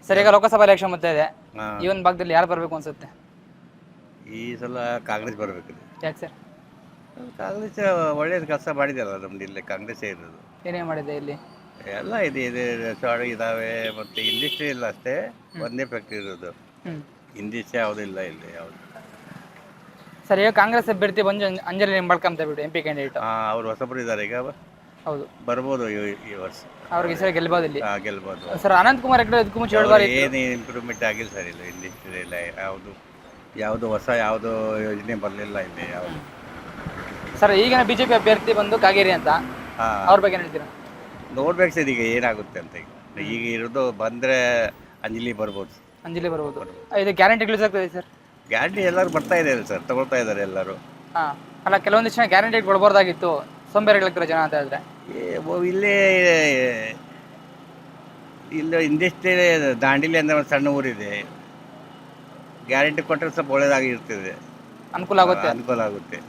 Sir ಈಗ Lok Sabha election ಮತ್ತೆ ಇದೆ, ಹಾ. ಈ ಒಂದು ಭಾಗದಲ್ಲಿ ಯಾರು ಬರಬೇಕು ಅನ್ಸುತ್ತೆ? ಈ ಸಲ ಕಾಂಗ್ರೆಸ್ ಬರಬೇಕು. ಯಾಕೆ ಸರ್? ಕಾಂಗ್ರೆಸ್ ಒಳ್ಳೇದು ಕೆಲಸ ಮಾಡಿದೆಯಲ್ಲ, ನಮ್ದು ಇಲ್ಲಿ ಕಾಂಗ್ರೆಸ್ಸೇ ಇರೋದು. ಏನೇನು ಮಾಡಿದೆ ಇಲ್ಲಿ? ಎಲ್ಲ ಇದೆ ರೆಸಾರ್ಟ್ ಇದ್ದಾವೆ, ಮತ್ತು ಇಂಡಸ್ಟ್ರಿ ಇಲ್ಲ ಅಷ್ಟೇ, ಒಂದೇ ಫ್ಯಾಕ್ಟ್ರಿ ಇರೋದು. ಹ್ಞೂ ಇಂಡಸ್ಟ್ರಿ ಯಾವುದೂ ಇಲ್ಲ ಇಲ್ಲಿ ಯಾವುದು. ಸರ್ ಈಗ ಕಾಂಗ್ರೆಸ್ ಅಭ್ಯರ್ಥಿ ಬಂದು ಅಂಜಲಿ ನಿಂಬಾಳ್ಕರ್ ಅಂತ ಬಿಟ್ಟು MP ಕ್ಯಾಂಡಿಡೇಟ್. ಅವರು ಹೊಸಬರು ಇದ್ದಾರೆ ಈಗ, ಹೌದು, ಬರ್ಬೋದು ಈ ವರ್ಷ. ಅವ್ರಿಗೆ ಸರ್ ಗೆಲ್ಬೋದು ಇಲ್ಲಿ. ಗೆಲ್ಬೋದು. ಸರ್ ಅನಂತಕುಮಾರ್ ಹೆಗಡೆ ಇದಕ್ಕೂ ಮುಂಚೆ 7 ಬಾರಿ ಏನು ಇಂಪ್ರೂವ್ಮೆಂಟ್ ಆಗಿಲ್ಲ ಸರ್ ಇಲ್ಲ, ಇಂಡಸ್ಟ್ರಿ ಇಲ್ಲ, ಯಾವುದು ಹೊಸ ಯಾವುದು ಯೋಜನೆ ಬರಲಿಲ್ಲ ಇಲ್ಲಿ ಯಾವುದು. ಸರ್ ಈಗಿನ BJP ಅಭ್ಯರ್ಥಿ ಬಂದು ಕಾಗೇರಿ ಅಂತ, ಅವ್ರ ಬಗ್ಗೆ ಹೇಳ್ತೀರಾ? ನೋಡ್ಬೇಕು ಸರ್ ಈಗ ಏನಾಗುತ್ತೆ ಅಂತ. ಈಗ ಇರೋದು ಬಂದರೆ ಅಂಜಲಿ ಬರ್ಬೋದು. ಅಂಜಲಿ ಬರ್ಬೋದು. ಇದು ಗ್ಯಾರಂಟಿ ರಿಲೀಸ್ ಆಗ್ತದೆ ಸರ್? ಗ್ಯಾರಂಟಿ ಎಲ್ಲರೂ ಬರ್ತಾ ಇದ್ದಾರೆ ಸರ್, ತಗೊಳ್ತಾ ಇದ್ದಾರೆ ಎಲ್ಲರೂ. ಹಾಂ, ಅಲ್ಲ ಕೆಲವೊಂದಿಷ್ಟು ಜನ ಗ್ಯಾರಂಟಿ ಕೊಡ್ಬೋದಾಗಿತ್ತು, ಸೋಂಬೇರಿಗಳಾಗ್ತಾರೆ ಜನ ಅಂತ ಹೇಳಿದ್ರೆ. ಇಲ್ಲೇ ಇಂಡಸ್ಟ್ರಿ ದಾಂಡೇಲಿ ಅಂದರೆ ಒಂದು ಸಣ್ಣ ಊರಿದೆ, ಗ್ಯಾರಂಟಿ ಕೊಟ್ಟರೆ ಸ್ವಲ್ಪ ಒಳ್ಳೇದಾಗಿರ್ತದೆ, ಅನುಕೂಲ ಆಗುತ್ತೆ. ಅನುಕೂಲ ಆಗುತ್ತೆ.